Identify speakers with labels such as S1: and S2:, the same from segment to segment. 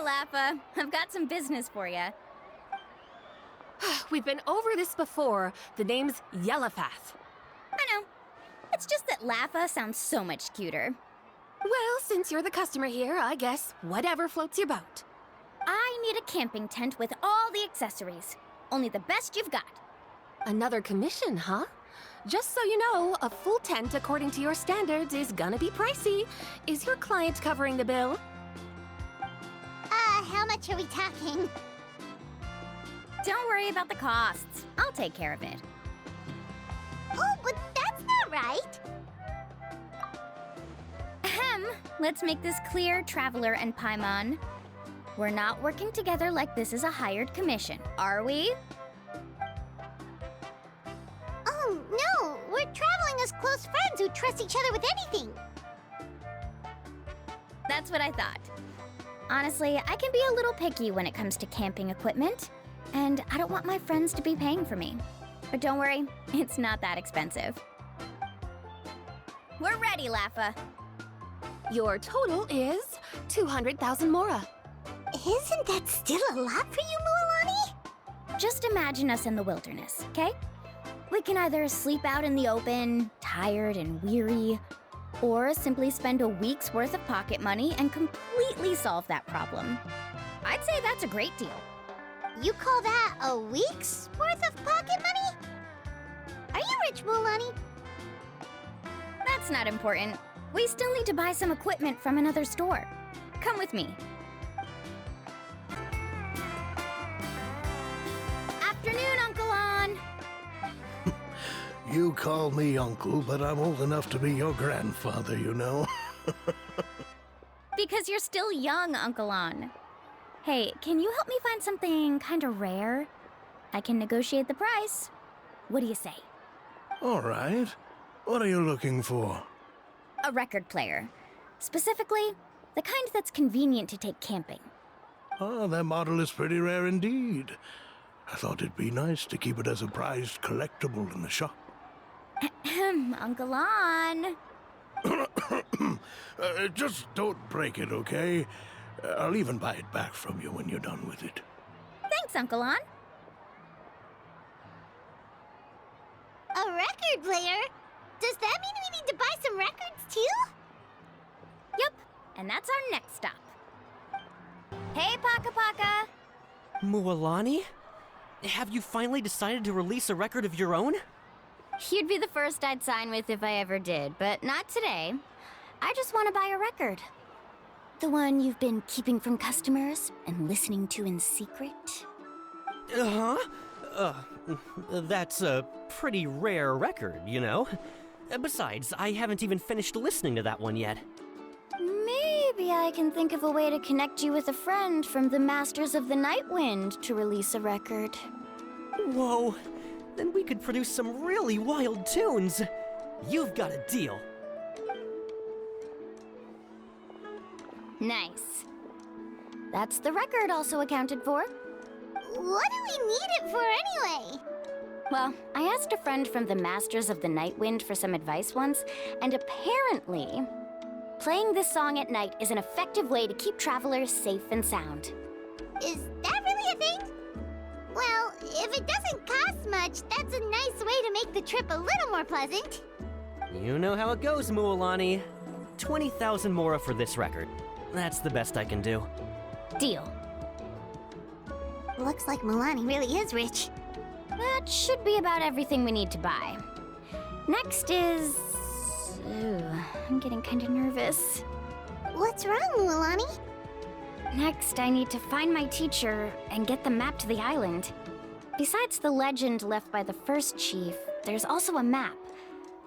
S1: Laffa. I've got some business for you.
S2: We've been over this before. The name's Yellowfath.
S1: I know. It's just that Laffa sounds so much cuter.
S2: Well, since you're the customer here, I guess whatever floats your boat.
S1: I need a camping tent with all the accessories. Only the best you've got.
S2: Another commission, huh? Just so you know, a full tent according to your standards is gonna be pricey. Is your client covering the bill?
S3: How much are we talking?
S1: Don't worry about the costs. I'll take care of it.
S3: Oh, but that's not right.
S1: Ahem. Let's make this clear, Traveler and Paimon. We're not working together like this is a hired commission, are we?
S3: Oh, no. We're traveling as close friends who trust each other with anything.
S1: That's what I thought. Honestly, I can be a little picky when it comes to camping equipment, and I don't want my friends to be paying for me. But don't worry, it's not that expensive. We're ready, Laffa.
S2: Your total is 200,000 mora.
S3: Isn't that still a lot for you, Mualani?
S1: Just imagine us in the wilderness, okay? We can either sleep out in the open, tired and weary, or simply spend a week's worth of pocket money and completely solve that problem. I'd say that's a great deal.
S3: You call that a week's worth of pocket money? Are you rich, Mualani?
S1: That's not important. We still need to buy some equipment from another store. Come with me. Afternoon, Uncle On.
S4: You call me uncle, but I'm old enough to be your grandfather, you know.
S1: Because you're still young, Uncle On. Hey, can you help me find something kinda rare? I can negotiate the price. What do you say?
S4: All right. What are you looking for?
S1: A record player. Specifically, the kind that's convenient to take camping.
S4: Ah, that model is pretty rare indeed. I thought it'd be nice to keep it as a prized collectible in the shop.
S1: Uncle On.
S4: Just don't break it, okay? I'll even buy it back from you when you're done with it.
S1: Thanks, Uncle On.
S3: A record player? Does that mean we need to buy some records too?
S1: Yep, and that's our next stop. Hey, Paka Paka.
S5: Mualani? Have you finally decided to release a record of your own?
S1: You'd be the first I'd sign with if I ever did, but not today. I just want to buy a record. The one you've been keeping from customers and listening to in secret?
S5: Uh-huh. That's a pretty rare record, you know? Besides, I haven't even finished listening to that one yet.
S1: Maybe I can think of a way to connect you with a friend from the Masters of the Night Wind to release a record.
S5: Whoa, then we could produce some really wild tunes. You've got a deal.
S1: Nice. That's the record also accounted for.
S3: What do we need it for anyway?
S1: Well, I asked a friend from the Masters of the Night Wind for some advice once, and apparently, playing this song at night is an effective way to keep travelers safe and sound.
S3: Is that really a thing? Well, if it doesn't cost much, that's a nice way to make the trip a little more pleasant.
S5: You know how it goes, Mualani. 20,000 mora for this record. That's the best I can do.
S1: Deal.
S3: Looks like Mualani really is rich.
S1: That should be about everything we need to buy. Next is... Ooh, I'm getting kind of nervous.
S3: What's wrong, Mualani?
S1: Next, I need to find my teacher and get the map to the island. Besides the legend left by the first chief, there's also a map.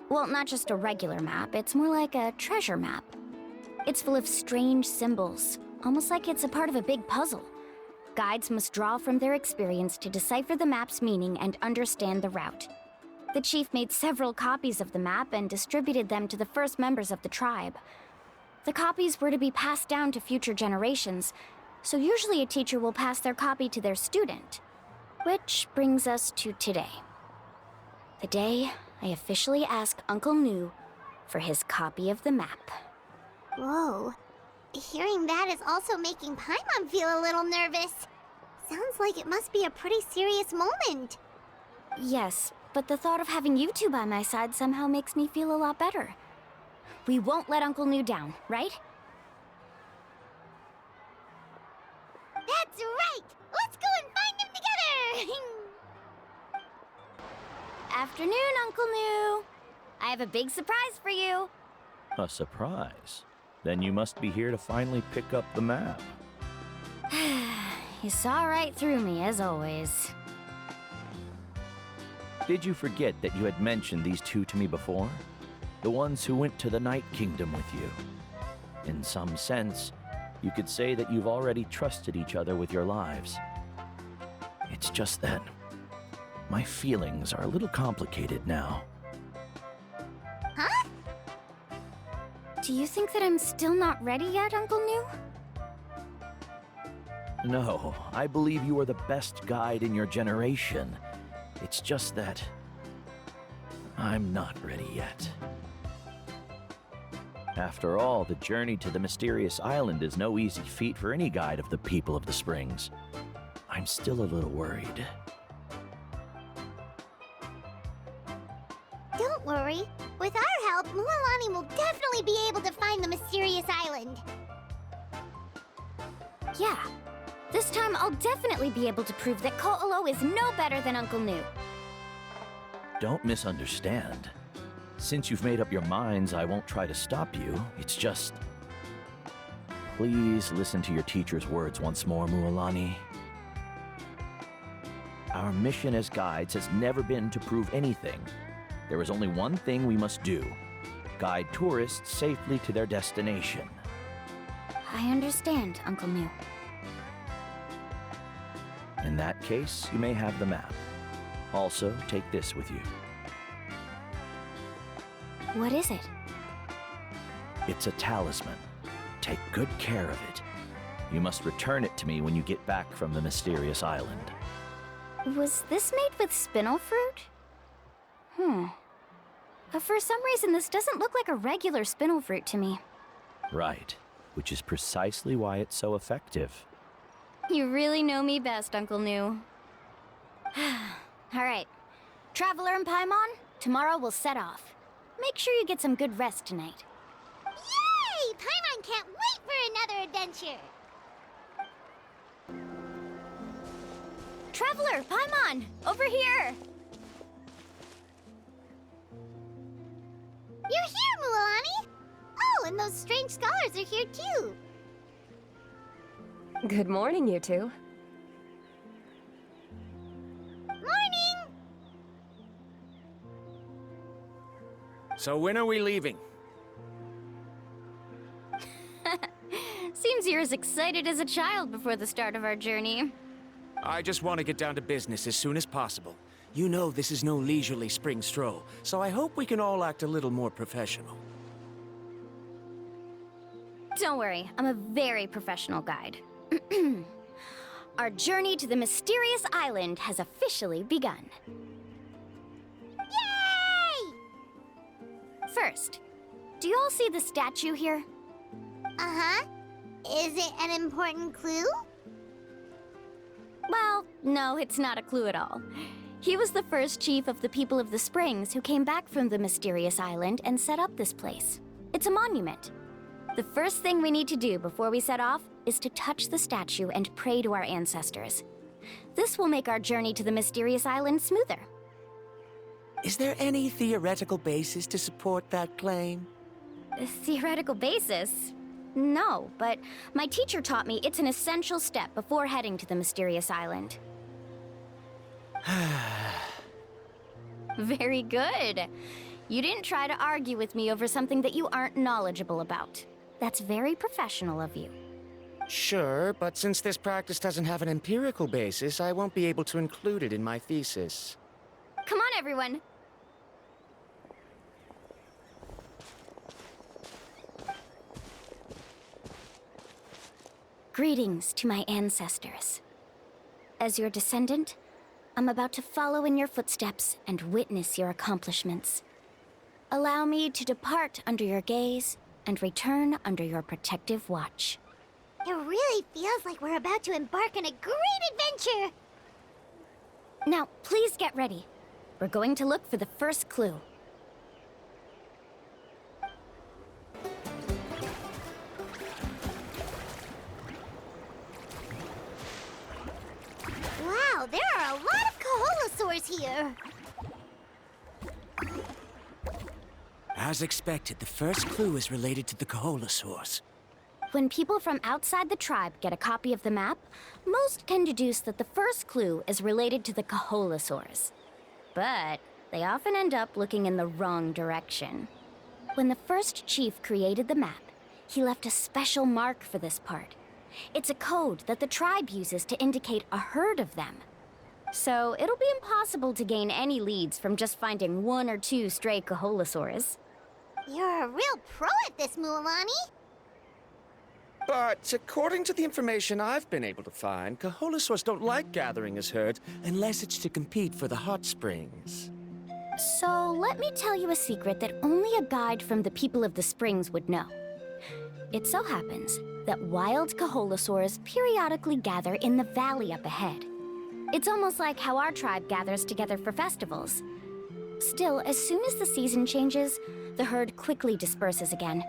S1: Well, not just a regular map, it's more like a treasure map. It's full of strange symbols, almost like it's a part of a big puzzle. Guides must draw from their experience to decipher the map's meaning and understand the route. The chief made several copies of the map and distributed them to the first members of the tribe. The copies were to be passed down to future generations, so usually a teacher will pass their copy to their student. Which brings us to today. The day I officially asked Uncle Nu for his copy of the map.
S3: Whoa. Hearing that is also making Paimon feel a little nervous. Sounds like it must be a pretty serious moment.
S1: Yes, but the thought of having you two by my side somehow makes me feel a lot better. We won't let Uncle New down, right?
S3: That's right! Let's go and find them together!
S1: Afternoon, Uncle New. I have a big surprise for you.
S6: A surprise? Then you must be here to finally pick up the map.
S1: You saw right through me, as always.
S6: Did you forget that you had mentioned these two to me before? The ones who went to the Night Kingdom with you. In some sense, you could say that you've already trusted each other with your lives. It's just that my feelings are a little complicated now.
S3: Huh?
S1: Do you think that I'm still not ready yet, Uncle New?
S6: No, I believe you are the best guide in your generation. It's just that I'm not ready yet. After all, the journey to the mysterious island is no easy feat for any guide of the people of the Springs. I'm still a little worried.
S3: Don't worry. With our help, Mualani will definitely be able to find the mysterious island.
S1: Yeah. This time I'll definitely be able to prove that Ko'olo is no better than Uncle New.
S6: Don't misunderstand. Since you've made up your minds, I won't try to stop you. It's just... Please listen to your teacher's words once more, Mualani. Our mission as guides has never been to prove anything. There is only one thing we must do. Guide tourists safely to their destination.
S1: I understand, Uncle New.
S6: In that case, you may have the map. Also, take this with you.
S1: What is it?
S6: It's a talisman. Take good care of it. You must return it to me when you get back from the mysterious island.
S1: Was this made with spinel fruit? For some reason, this doesn't look like a regular spinel fruit to me.
S6: Right, which is precisely why it's so effective.
S1: You really know me best, Uncle New. All right. Traveler and Paimon, tomorrow we'll set off. Make sure you get some good rest tonight.
S3: Yay! Paimon can't wait for another adventure!
S1: Traveler, Paimon, over here!
S3: You're here, Mualani! Oh, and those strange scholars are here too!
S2: Good morning, you two.
S3: Morning!
S7: So when are we leaving?
S1: Seems you're as excited as a child before the start of our journey.
S7: I just want to get down to business as soon as possible. You know this is no leisurely spring stroll, so I hope we can all act a little more professional.
S1: Don't worry, I'm a very professional guide. Our journey to the mysterious island has officially begun.
S3: Yay!
S1: First, do you all see the statue here?
S3: Uh-huh. Is it an important clue?
S1: Well, no, it's not a clue at all. He was the first chief of the people of the Springs who came back from the mysterious island and set up this place. It's a monument. The first thing we need to do before we set off is to touch the statue and pray to our ancestors. This will make our journey to the mysterious island smoother.
S7: Is there any theoretical basis to support that claim?
S1: A theoretical basis? No, but my teacher taught me it's an essential step before heading to the mysterious island. Very good. You didn't try to argue with me over something that you aren't knowledgeable about. That's very professional of you.
S7: Sure, but since this practice doesn't have an empirical basis, I won't be able to include it in my thesis.
S1: Come on, everyone. Greetings to my ancestors. As your descendant, I'm about to follow in your footsteps and witness your accomplishments. Allow me to depart under your gaze and return under your protective watch.
S3: It really feels like we're about to embark on a great adventure!
S1: Now, please get ready. We're going to look for the first clue.
S3: Wow, there are a lot of Kaholosaurs here!
S7: As expected, the first clue is related to the Kaholosaurs.
S1: When people from outside the tribe get a copy of the map, most can deduce that the first clue is related to the Kaholosaurs. But they often end up looking in the wrong direction. When the first chief created the map, he left a special mark for this part. It's a code that the tribe uses to indicate a herd of them. So it'll be impossible to gain any leads from just finding 1 or 2 stray Kaholosaurs.
S3: You're a real pro at this, Mualani!
S7: But according to the information I've been able to find, Kaholosaurs don't like gathering as herds unless it's to compete for the hot springs.
S1: So let me tell you a secret that only a guide from the people of the springs would know. It so happens that wild Kaholosaurs periodically gather in the valley up ahead. It's almost like how our tribe gathers together for festivals. Still, as soon as the season changes, the herd quickly disperses again.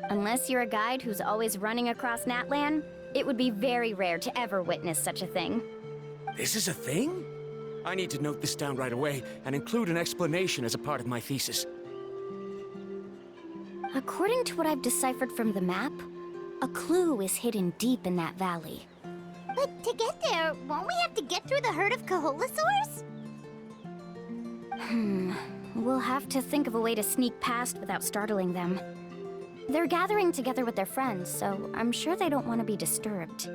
S1: Unless you're a guide who's always running across Natlan, it would be very rare to ever witness such a thing.
S7: This is a thing? I need to note this down right away and include an explanation as a part of my thesis.
S1: According to what I've deciphered from the map, a clue is hidden deep in that valley.
S3: But to get there, won't we have to get through the herd of Kaholosaurs?
S1: We'll have to think of a way to sneak past without startling them. They're gathering together with their friends, so I'm sure they don't want to be disturbed.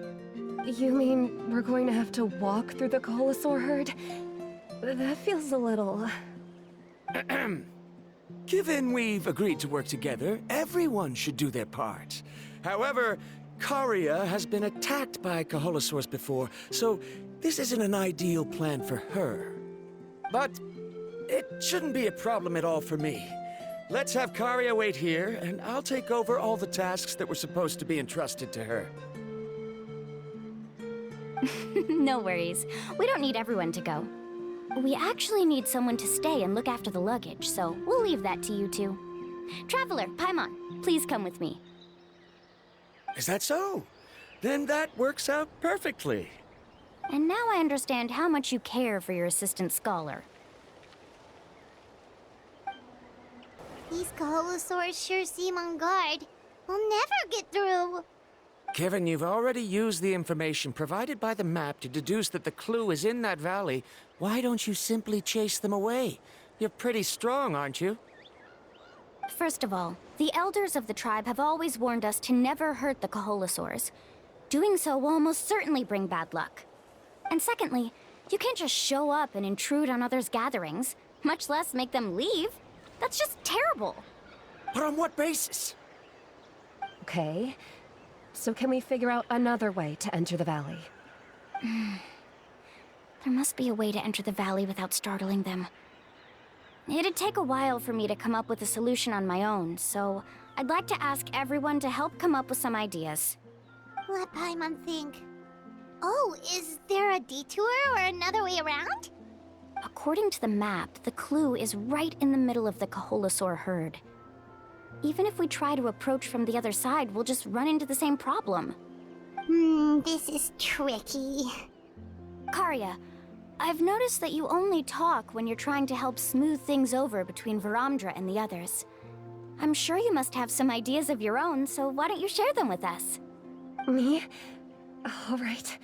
S2: You mean we're going to have to walk through the Kaholosaur herd? That feels a little...
S7: Given we've agreed to work together, everyone should do their part. However, Karia has been attacked by Kaholosaurs before, so this isn't an ideal plan for her. But it shouldn't be a problem at all for me. Let's have Karia wait here, and I'll take over all the tasks that were supposed to be entrusted to her.
S1: No worries. We don't need everyone to go. We actually need someone to stay and look after the luggage, so we'll leave that to you two. Traveler, Paimon, please come with me.
S7: Is that so? Then that works out perfectly.
S1: And now I understand how much you care for your assistant scholar.
S3: These Kaholosaurs sure seem on guard. We'll never get through.
S7: Given you've already used the information provided by the map to deduce that the clue is in that valley, why don't you simply chase them away? You're pretty strong, aren't you?
S1: First of all, the elders of the tribe have always warned us to never hurt the Kaholosaurs. Doing so will almost certainly bring bad luck. And secondly, you can't just show up and intrude on others' gatherings, much less make them leave. That's just terrible.
S7: But on what basis?
S2: Okay. So can we figure out another way to enter the valley?
S1: There must be a way to enter the valley without startling them. It'd take a while for me to come up with a solution on my own, so I'd like to ask everyone to help come up with some ideas.
S3: Let Paimon think. Oh, is there a detour or another way around?
S1: According to the map, the clue is right in the middle of the Kaholosaur herd. Even if we try to approach from the other side, we'll just run into the same problem.
S3: This is tricky.
S1: Karia, I've noticed that you only talk when you're trying to help smooth things over between Varamdra and the others. I'm sure you must have some ideas of your own, so why don't you share them with us?
S2: Me? All right.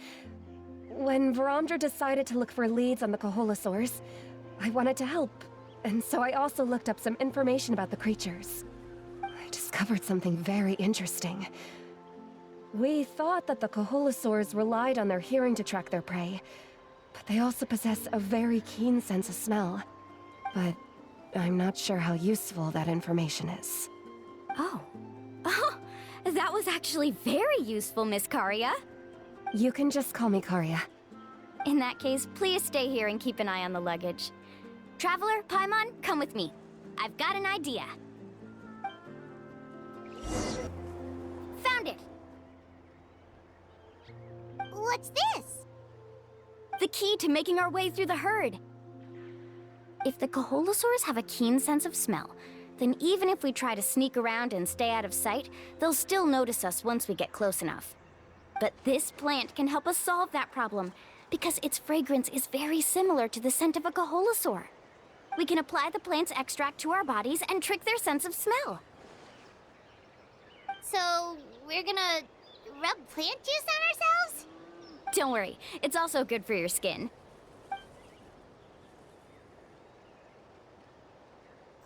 S2: When Varamdra decided to look for leads on the Kaholosaurs, I wanted to help, and so I also looked up some information about the creatures. I discovered something very interesting. We thought that the Kaholosaurs relied on their hearing to track their prey, but they also possess a very keen sense of smell. But I'm not sure how useful that information is.
S1: Oh, that was actually very useful, Miss Karia.
S2: You can just call me Karia.
S1: In that case, please stay here and keep an eye on the luggage. Traveler, Paimon, come with me. I've got an idea.
S3: What's this?
S1: The key to making our way through the herd. If the Kaholosaurs have a keen sense of smell, then even if we try to sneak around and stay out of sight, they'll still notice us once we get close enough. But this plant can help us solve that problem, because its fragrance is very similar to the scent of a Kaholosaur. We can apply the plant's extract to our bodies and trick their sense of smell.
S3: So, we're gonna rub plant juice on ourselves?
S1: Don't worry, it's also good for your skin.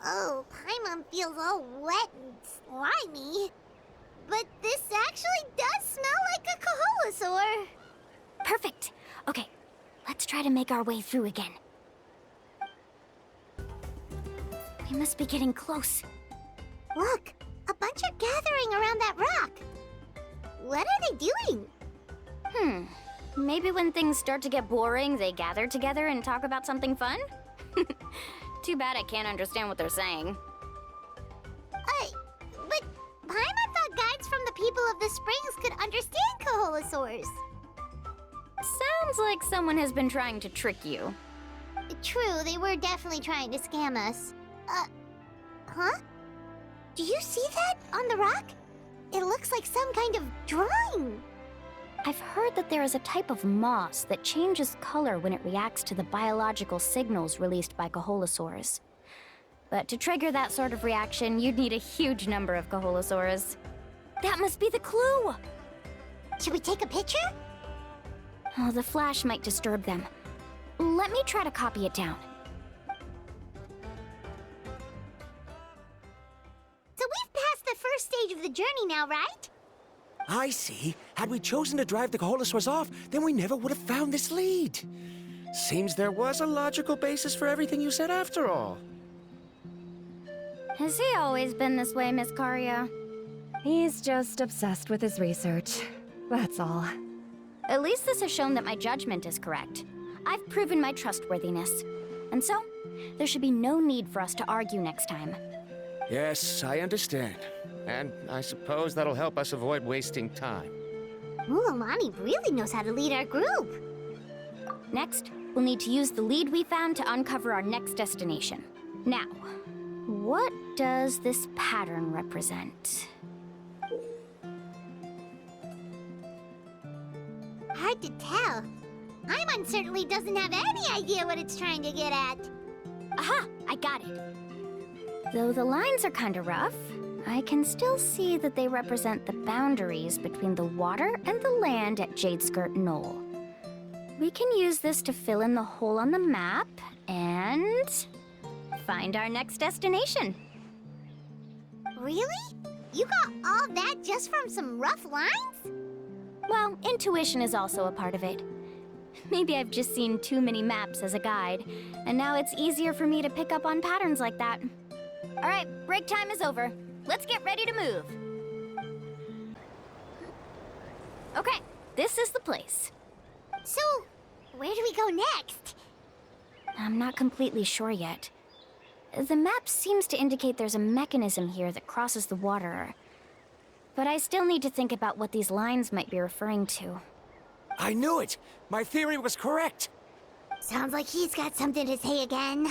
S3: Oh, Paimon feels all wet and slimy. But this actually does smell like a Kaholosaur.
S1: Perfect. Okay, let's try to make our way through again. We must be getting close.
S3: Look, a bunch are gathering around that rock. What are they doing?
S1: Maybe when things start to get boring, they gather together and talk about something fun? Too bad I can't understand what they're saying.
S3: But Paimon thought guides from the people of the springs could understand Kaholosaurs.
S1: Sounds like someone has been trying to trick you.
S3: True, they were definitely trying to scam us. Huh? Do you see that on the rock? It looks like some kind of drawing.
S1: I've heard that there is a type of moss that changes color when it reacts to the biological signals released by Kaholosaurs. But to trigger that sort of reaction, you'd need a huge number of Kaholosaurs. That must be the clue!
S3: Should we take a picture?
S1: Oh, the flash might disturb them. Let me try to copy it down.
S3: So we've passed the first stage of the journey now, right?
S7: I see. Had we chosen to drive the Kaholosaurs off, then we never would have found this lead. Seems there was a logical basis for everything you said after all.
S1: Has he always been this way, Miss Karia?
S2: He's just obsessed with his research. That's all.
S1: At least this has shown that my judgment is correct. I've proven my trustworthiness. And so, there should be no need for us to argue next time.
S7: Yes, I understand. And I suppose that'll help us avoid wasting time.
S3: Amani really knows how to lead our group.
S1: Next, we'll need to use the lead we found to uncover our next destination. Now, what does this pattern represent?
S3: Hard to tell. Paimon certainly doesn't have any idea what it's trying to get at.
S1: Aha! I got it! Though the lines are kinda rough, I can still see that they represent the boundaries between the water and the land at Jadeskirt Knoll. We can use this to fill in the hole on the map and find our next destination.
S3: Really? You got all that just from some rough lines?
S1: Well, intuition is also a part of it. Maybe I've just seen too many maps as a guide, and now it's easier for me to pick up on patterns like that. All right, break time is over. Let's get ready to move. Okay, this is the place.
S3: So, where do we go next?
S1: I'm not completely sure yet. The map seems to indicate there's a mechanism here that crosses the water. But I still need to think about what these lines might be referring to.
S7: I knew it! My theory was correct!
S3: Sounds like he's got something to say again.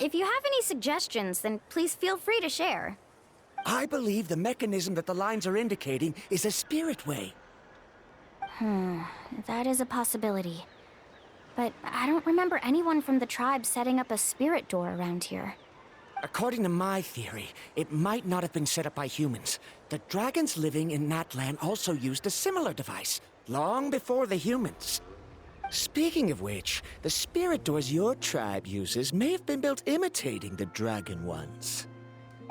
S1: If you have any suggestions, then please feel free to share.
S7: I believe the mechanism that the lines are indicating is a spirit way.
S1: That is a possibility. But I don't remember anyone from the tribe setting up a spirit door around here.
S7: According to my theory, it might not have been set up by humans. The dragons living in Natlan also used a similar device, long before the humans. Speaking of which, the spirit doors your tribe uses may have been built imitating the dragon ones.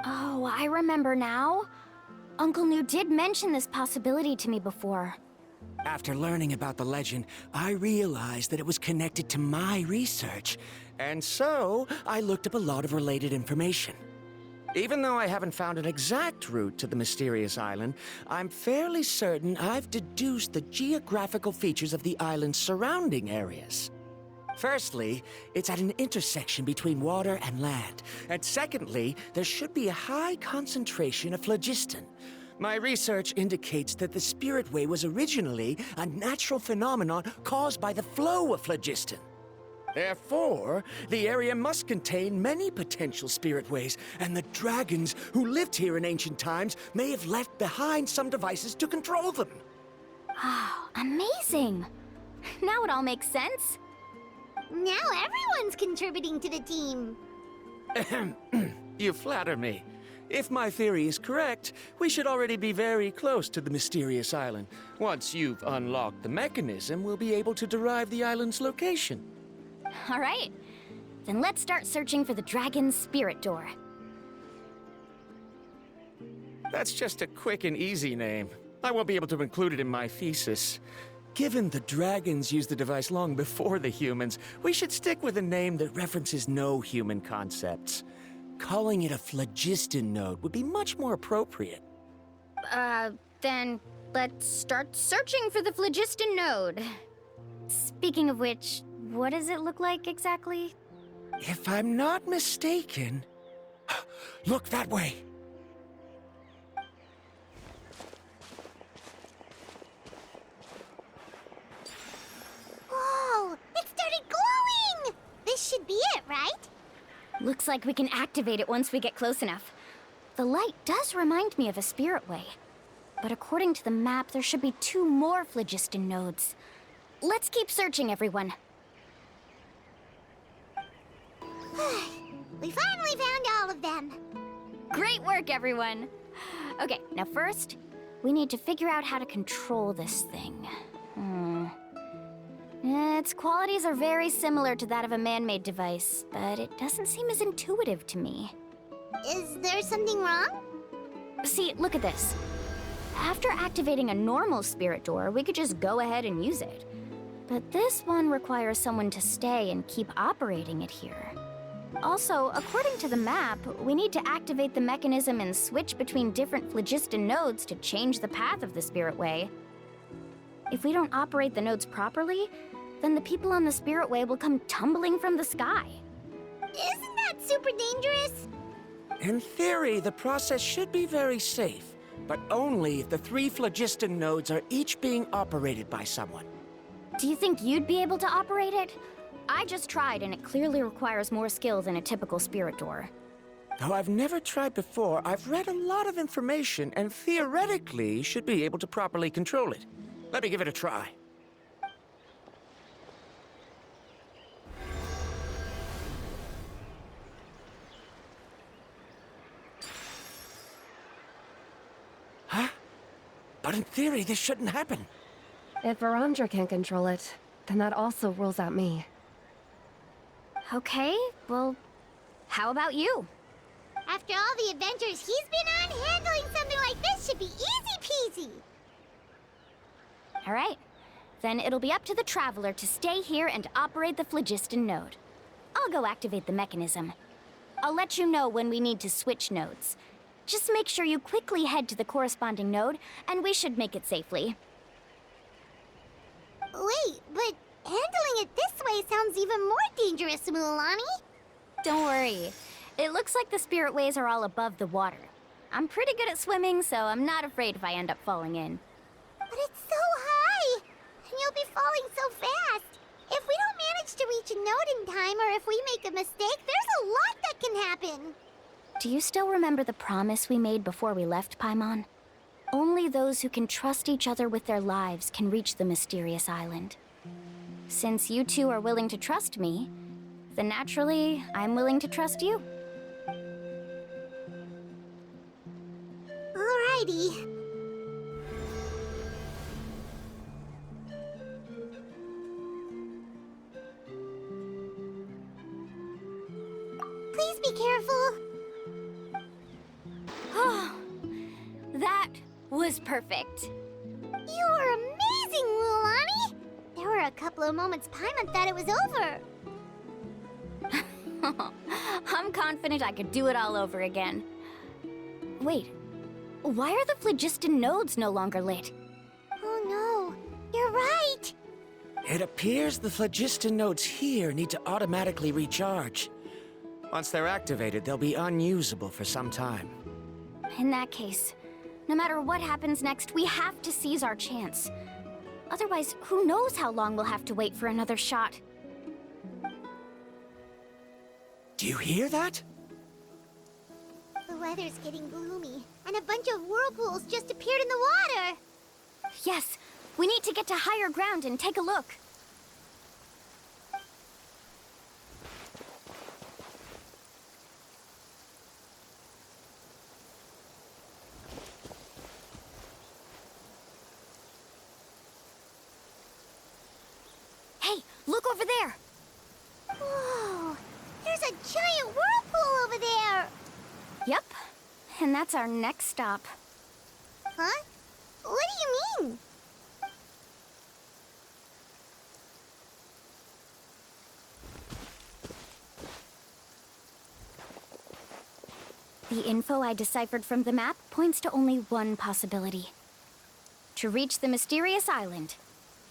S1: Oh, I remember now. Uncle New did mention this possibility to me before.
S7: After learning about the legend, I realized that it was connected to my research, and so I looked up a lot of related information. Even though I haven't found an exact route to the mysterious island, I'm fairly certain I've deduced the geographical features of the island's surrounding areas. Firstly, it's at an intersection between water and land, and secondly, there should be a high concentration of phlogiston. My research indicates that the spirit way was originally a natural phenomenon caused by the flow of phlogiston. Therefore, the area must contain many potential spirit ways, and the dragons who lived here in ancient times may have left behind some devices to control them.
S1: Oh, amazing! Now it all makes sense.
S3: Now everyone's contributing to the team.
S7: You flatter me. If my theory is correct, we should already be very close to the mysterious island. Once you've unlocked the mechanism, we'll be able to derive the island's location.
S1: All right, then let's start searching for the dragon's spirit door.
S7: That's just a quick and easy name. I won't be able to include it in my thesis. Given the dragons used the device long before the humans, we should stick with a name that references no human concepts. Calling it a phlogiston node would be much more appropriate.
S1: Then let's start searching for the phlogiston node. Speaking of which, what does it look like exactly?
S7: If I'm not mistaken... Look that way!
S3: Whoa! It started glowing! This should be it, right?
S1: Looks like we can activate it once we get close enough. The light does remind me of a spirit way. But according to the map, there should be 2 more phlogiston nodes. Let's keep searching, everyone.
S3: We finally found all of them.
S1: Great work, everyone! Okay, now first, we need to figure out how to control this thing. Its qualities are very similar to that of a man-made device, but it doesn't seem as intuitive to me.
S3: Is there something wrong?
S1: See, look at this. After activating a normal spirit door, we could just go ahead and use it. But this one requires someone to stay and keep operating it here. Also, according to the map, we need to activate the mechanism and switch between different phlogiston nodes to change the path of the spirit way. If we don't operate the nodes properly, then the people on the spirit way will come tumbling from the sky.
S3: Isn't that super dangerous?
S7: In theory, the process should be very safe, but only if the 3 phlogiston nodes are each being operated by someone.
S1: Do you think you'd be able to operate it? I just tried, and it clearly requires more skill than a typical spirit door.
S7: Though I've never tried before, I've read a lot of information and theoretically should be able to properly control it. Let me give it a try. Huh? But in theory, this shouldn't happen.
S2: If Verandra can't control it, then that also rules out me.
S1: Okay, well, how about you?
S3: After all the adventures he's been on, handling something like this should be easy peasy.
S1: All right, then it'll be up to the Traveler to stay here and operate the phlogiston node. I'll go activate the mechanism. I'll let you know when we need to switch nodes. Just make sure you quickly head to the corresponding node, and we should make it safely.
S3: Wait, but handling it this way sounds even more dangerous, Mulan.
S1: Don't worry. It looks like the spirit ways are all above the water. I'm pretty good at swimming, so I'm not afraid if I end up falling in.
S3: But it's so high, and you'll be falling so fast. If we don't manage to reach a node in time, or if we make a mistake, there's a lot that can happen.
S1: Do you still remember the promise we made before we left, Paimon? Only those who can trust each other with their lives can reach the mysterious island. Since you two are willing to trust me, then naturally, I'm willing to trust you.
S3: Alrighty. Please be careful.
S1: Oh, that was perfect.
S3: You were amazing, Mulan. There were a couple of moments Paimon thought it was over.
S1: I'm confident I could do it all over again. Wait, why are the phlogiston nodes no longer lit?
S3: Oh no, you're right.
S7: It appears the phlogiston nodes here need to automatically recharge. Once they're activated, they'll be unusable for some time.
S1: In that case, No matter what happens next, we have to seize our chance. Otherwise, who knows how long we'll have to wait for another shot.
S7: Do you hear that?
S3: The weather's getting gloomy, and a bunch of whirlpools just appeared in the water.
S1: Yes, we need to get to higher ground and take a look. Hey, look over there!
S3: Whoa! There's a giant whirlpool over there!
S1: Yep, and that's our next stop.
S3: Huh? What do you mean?
S1: The info I deciphered from the map points to only one possibility. To reach the mysterious island,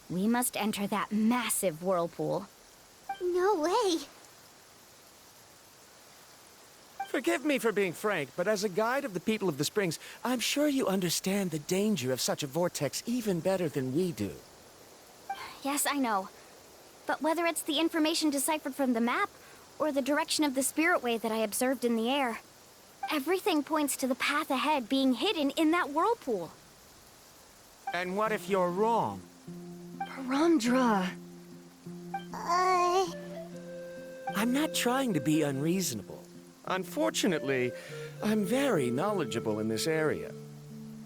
S1: we must enter that massive whirlpool.
S3: No way.
S7: Forgive me for being frank, but as a guide of the people of the Springs, I'm sure you understand the danger of such a vortex even better than we do.
S1: Yes, I know. But whether it's the information deciphered from the map, or the direction of the spirit way that I observed in the air, everything points to the path ahead being hidden in that whirlpool.
S7: And what if you're wrong?
S2: Verandra.
S7: I'm not trying to be unreasonable. Unfortunately, I'm very knowledgeable in this area.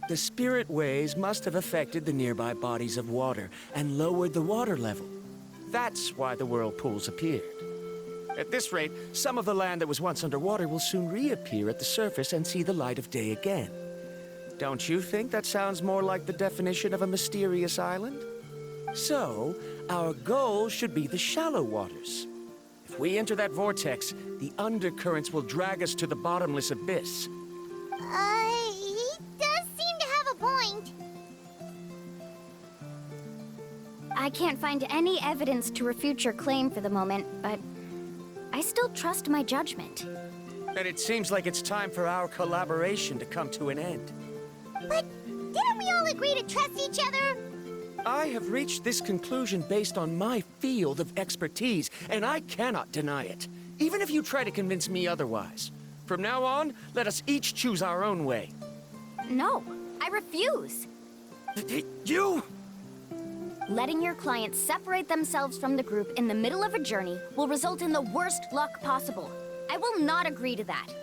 S7: The spirit waves must have affected the nearby bodies of water and lowered the water level. That's why the whirlpools appeared. At this rate, some of the land that was once underwater will soon reappear at the surface and see the light of day again. Don't you think that sounds more like the definition of a mysterious island? So, our goal should be the shallow waters. If we enter that vortex, the undercurrents will drag us to the bottomless abyss.
S3: He does seem to have a point.
S1: I can't find any evidence to refute your claim for the moment, but I still trust my judgment.
S7: And it seems like it's time for our collaboration to come to an end.
S3: But didn't we all agree to trust each other?
S7: I have reached this conclusion based on my field of expertise, and I cannot deny it, even if you try to convince me otherwise. From now on, let us each choose our own way.
S1: No, I refuse.
S7: You?
S1: Letting your clients separate themselves from the group in the middle of a journey will result in the worst luck possible. I will not agree to that.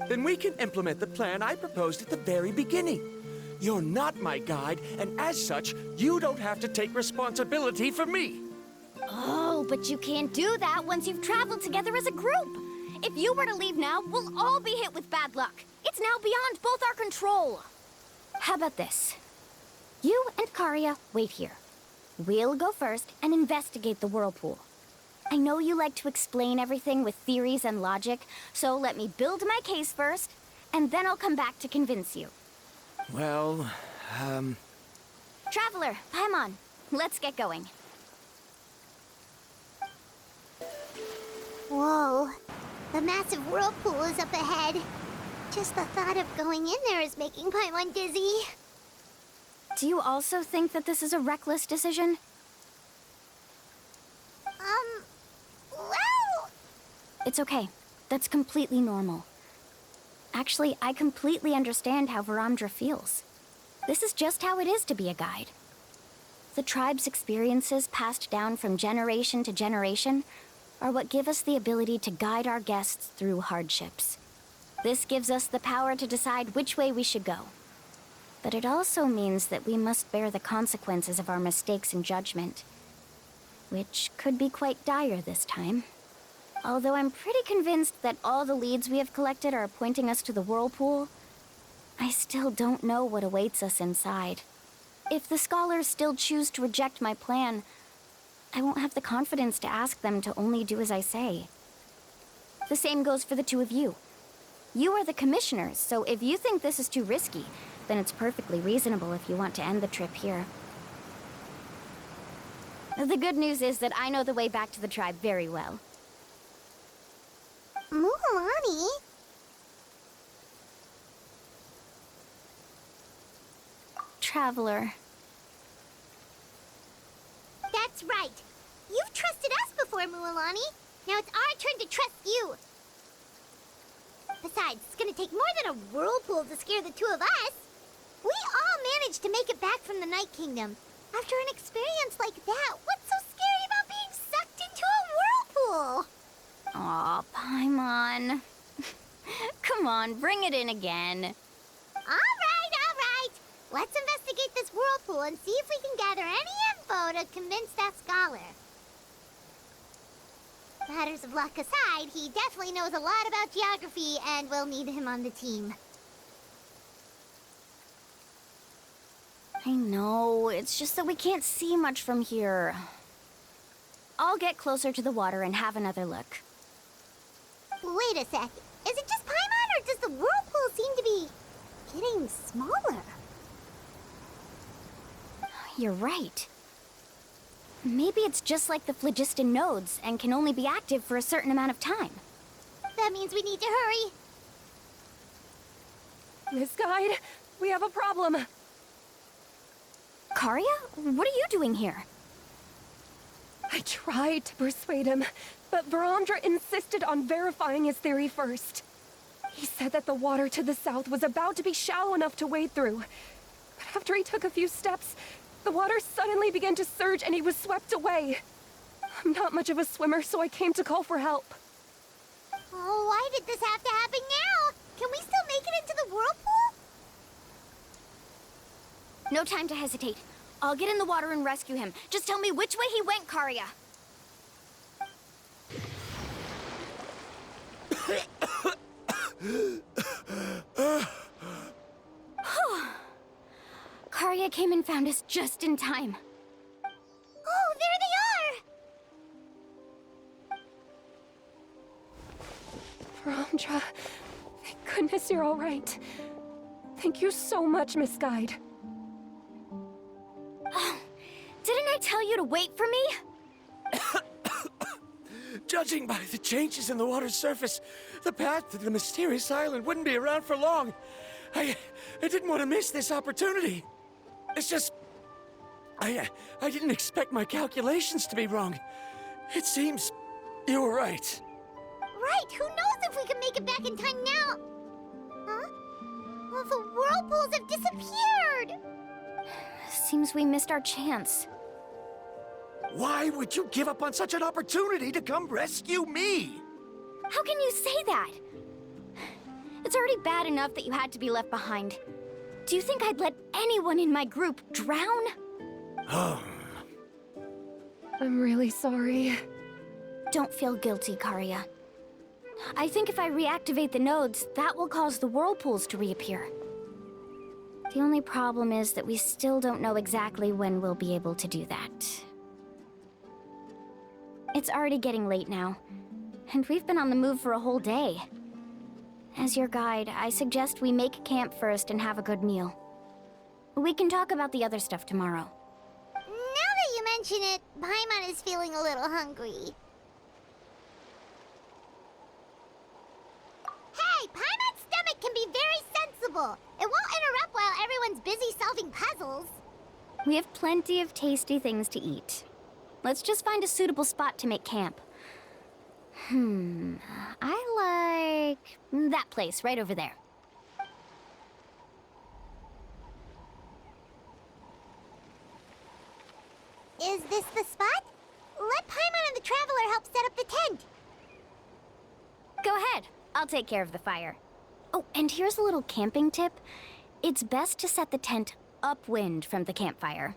S7: Then we can implement the plan I proposed at the very beginning. You're not my guide, and as such, you don't have to take responsibility for me.
S1: Oh, but you can't do that once you've traveled together as a group. If you were to leave now, we'll all be hit with bad luck. It's now beyond both our control. How about this? You and Karia wait here. We'll go first and investigate the whirlpool. I know you like to explain everything with theories and logic, so let me build my case first, and then I'll come back to convince you.
S7: Well,
S1: Traveler, Paimon, let's get going.
S3: Whoa. The massive whirlpool is up ahead. Just the thought of going in there is making Paimon dizzy.
S1: Do you also think that this is a reckless decision?
S3: Well...
S1: It's okay. That's completely normal. Actually, I completely understand how Verandra feels. This is just how it is to be a guide. The tribe's experiences passed down from generation to generation are what give us the ability to guide our guests through hardships. This gives us the power to decide which way we should go. But it also means that we must bear the consequences of our mistakes and judgment, which could be quite dire this time. Although I'm pretty convinced that all the leads we have collected are pointing us to the whirlpool, I still don't know what awaits us inside. If the scholars still choose to reject my plan, I won't have the confidence to ask them to only do as I say. The same goes for the two of you. You are the commissioners, so if you think this is too risky, then it's perfectly reasonable if you want to end the trip here. The good news is that I know the way back to the tribe very well.
S3: Mualani?
S1: traveler.
S3: That's right. You've trusted us before, Mualani. Now it's our turn to trust you. Besides, it's gonna take more than a whirlpool to scare the two of us. We all managed to make it back from the Night Kingdom. After an experience like that, what's so scary about being sucked into a whirlpool?
S1: Aw, Paimon. Come on, bring it in again.
S3: All right. Let's investigate this whirlpool and see if we can gather any info to convince that scholar. Matters of luck aside, he definitely knows a lot about geography, and we'll need him on the team.
S1: I know, it's just that we can't see much from here. I'll get closer to the water and have another look.
S3: Wait a sec. Is it just Paimon, or does the whirlpool seem to be getting smaller?
S1: You're right. Maybe it's just like the phlogiston nodes and can only be active for a certain amount of time.
S3: That means we need to hurry.
S2: Miss Guide, we have a problem.
S1: Karia? What are you doing here?
S2: I tried to persuade him, but Verandra insisted on verifying his theory first. He said that the water to the south was about to be shallow enough to wade through. But after he took a few steps, the water suddenly began to surge and he was swept away. I'm not much of a swimmer, so I came to call for help.
S3: Oh, why did this have to happen now? Can we still make it into the whirlpool?
S1: No time to hesitate. I'll get in the water and rescue him. Just tell me which way he went, Karia. Karia came and found us just in time.
S3: Oh, there they are!
S2: Verandra, thank goodness you're all right. Thank you so much, Miss Guide.
S1: Didn't I tell you to wait for me?
S7: Judging by the changes in the water's surface, the path to the mysterious island wouldn't be around for long. I didn't want to miss this opportunity. It's just... I didn't expect my calculations to be wrong. It seems you were right.
S3: Right, who knows if we can make it back in time now? Huh? Well, the whirlpools have disappeared!
S1: Seems we missed our chance.
S7: Why would you give up on such an opportunity to come rescue me?
S1: How can you say that? It's already bad enough that you had to be left behind. Do you think I'd let anyone in my group drown?
S2: I'm really sorry.
S1: Don't feel guilty, Karia. I think if I reactivate the nodes, that will cause the whirlpools to reappear. The only problem is that we still don't know exactly when we'll be able to do that. It's already getting late now, and we've been on the move for a whole day. As your guide, I suggest we make camp first and have a good meal. We can talk about the other stuff tomorrow.
S3: Now that you mention it, Paimon is feeling a little hungry. Hey, Paimon's stomach can be very sensible. It won't interrupt while everyone's busy solving puzzles.
S1: We have plenty of tasty things to eat. Let's just find a suitable spot to make camp. I like that place right over there.
S3: Is this the spot? Let Paimon and the Traveler help set up the tent.
S1: Go ahead. I'll take care of the fire. Oh, and here's a little camping tip. It's best to set the tent upwind from the campfire.